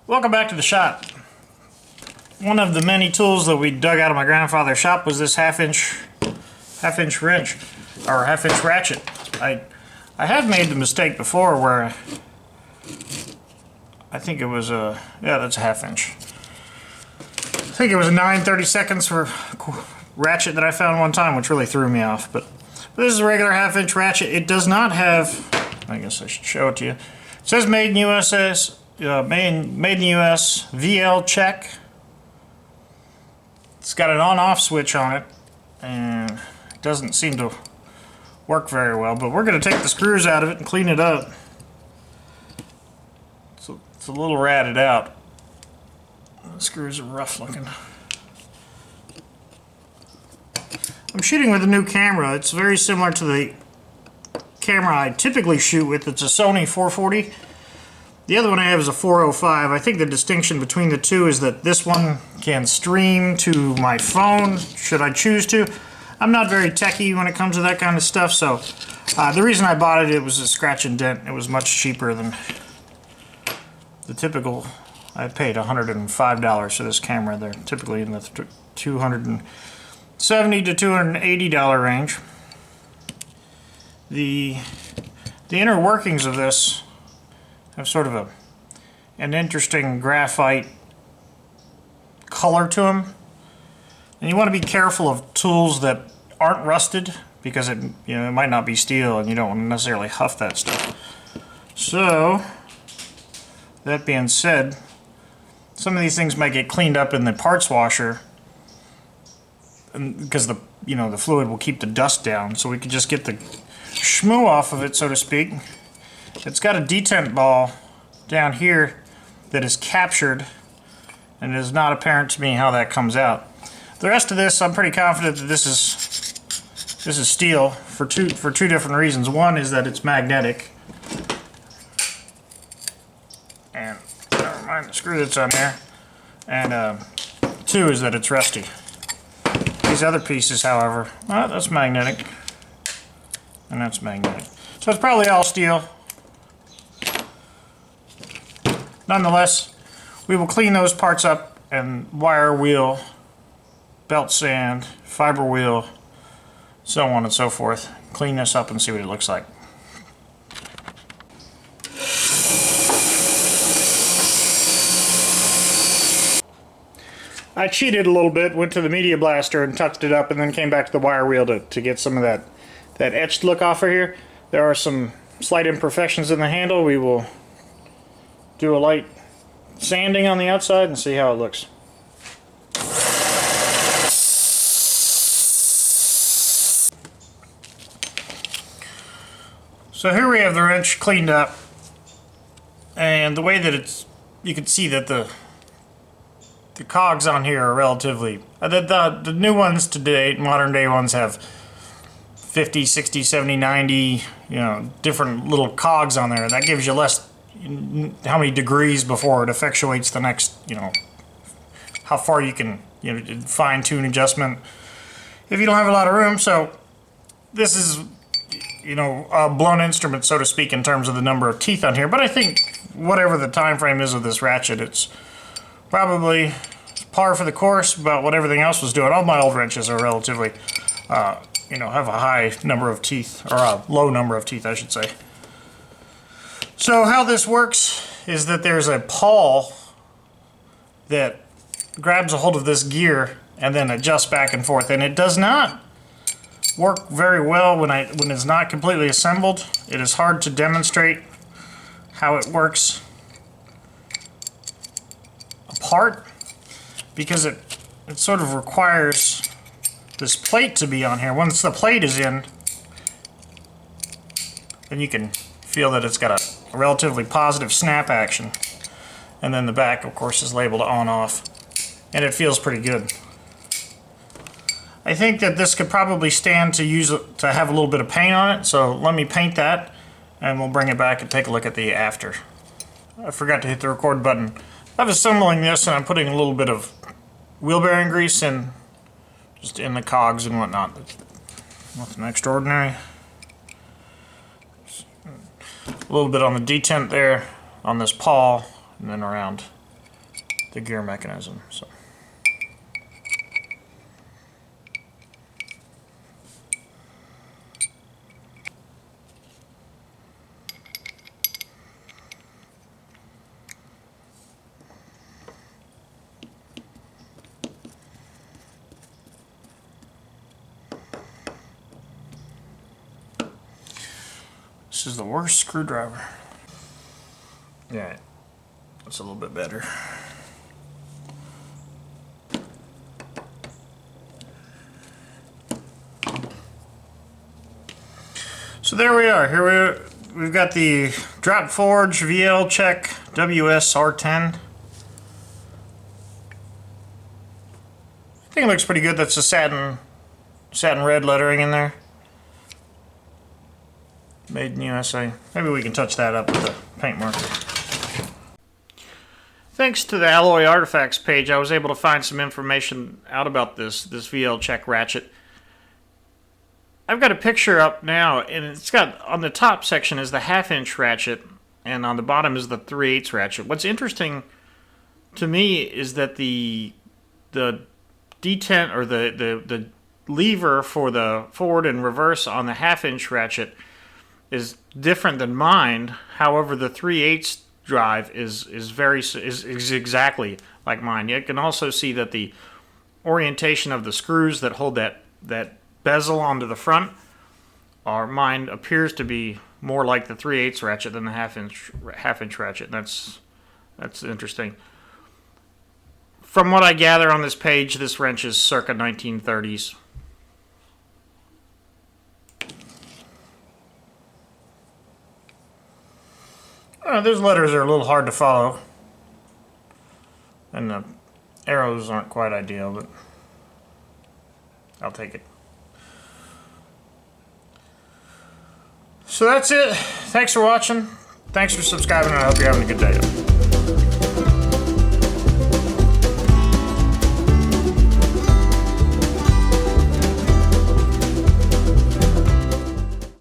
Welcome back to the shop. One of the many tools that we dug out of my grandfather's shop was this half-inch wrench, or half-inch ratchet. I have made the mistake before where I think it was yeah, that's a half-inch. I think it was a 9/32 for ratchet that I found one time, which really threw me off. But this is a regular half-inch ratchet. It does not have, I guess I should show it to you. It says made in USA. Made in the US, Vlchek. It's got an on-off switch on it, and it doesn't seem to work very well. But we're going to take the screws out of it and clean it up. So it's a little ratted out. The screws are rough looking. I'm shooting with a new camera. It's very similar to the camera I typically shoot with. It's a Sony 440. The other one I have is a 405. I think the distinction between the two is that this one can stream to my phone, should I choose to. I'm not very techy when it comes to that kind of stuff, so the reason I bought it, it was a scratch and dent. It was much cheaper than the typical. I paid $105 for this camera. They're typically in the $270 to $280 range. The inner workings of this have sort of an interesting graphite color to them, and you want to be careful of tools that aren't rusted because it might not be steel, and you don't want to necessarily huff that stuff. So that being said, some of these things might get cleaned up in the parts washer, because the fluid will keep the dust down. So we could just get the schmoo off of it, so to speak. It's got a detent ball down here that is captured, and it is not apparent to me how that comes out. The rest of this, I'm pretty confident that this is steel for two different reasons. One is that it's magnetic, and never mind the screw that's on there. And two is that it's rusty. These other pieces, however, well, that's magnetic, and that's magnetic. So it's probably all steel. Nonetheless, we will clean those parts up and wire wheel, belt sand, fiber wheel, so on and so forth. Clean this up and see what it looks like. I cheated a little bit, went to the media blaster and touched it up, and then came back to the wire wheel to get some of that etched look off of here. There are some slight imperfections in the handle. We will do a light sanding on the outside and see how it looks. So here we have the wrench cleaned up, and the way that you can see that the cogs on here are relatively, the new ones today, modern day ones, have 50, 60, 70, 90, different little cogs on there. That gives you less, how many degrees before it effectuates the next, how far you can, fine-tune adjustment if you don't have a lot of room. So this is, a blown instrument, so to speak, in terms of the number of teeth on here. But I think whatever the time frame is of this ratchet, it's probably par for the course about what everything else was doing. All my old wrenches are relatively, have a high number of teeth, or a low number of teeth, I should say. So how this works is that there's a pawl that grabs a hold of this gear and then adjusts back and forth, and it does not work very well when it's not completely assembled. It is hard to demonstrate how it works apart because it sort of requires this plate to be on here. Once the plate is in, then you can feel that it's got a relatively positive snap action, and then the back, of course, is labeled on-off, and it feels pretty good. I think that this could probably stand to have a little bit of paint on it, so let me paint that, and we'll bring it back and take a look at the after. I forgot to hit the record button. I'm assembling this, and I'm putting a little bit of wheel bearing grease in, just in the cogs and whatnot. Nothing extraordinary. A little bit on the detent there, on this pawl, and then around the gear mechanism. So. This is the worst screwdriver. Yeah, that's a little bit better. So there we are. We've got the Drop Forge Vlchek WS-R10. I think it looks pretty good. That's the satin red lettering in there. Made in USA. Maybe we can touch that up with the paint marker. Thanks to the Alloy Artifacts page, I was able to find some information out about this Vlchek Ratchet. I've got a picture up now, and it's got, on the top section is the 1/2" ratchet, and on the bottom is the 3/8 ratchet. What's interesting to me is that the detent, or the lever for the forward and reverse on the 1/2" ratchet is different than mine. However, the 3/8 drive is exactly like mine. You can also see that the orientation of the screws that hold that bezel onto the front, mine appears to be more like the 3/8 ratchet than the 1/2" ratchet. That's interesting. From what I gather on this page, this wrench is circa 1930s. Those letters are a little hard to follow, and the arrows aren't quite ideal, but I'll take it. So that's it. Thanks for watching. Thanks for subscribing, and I hope you're having a good day.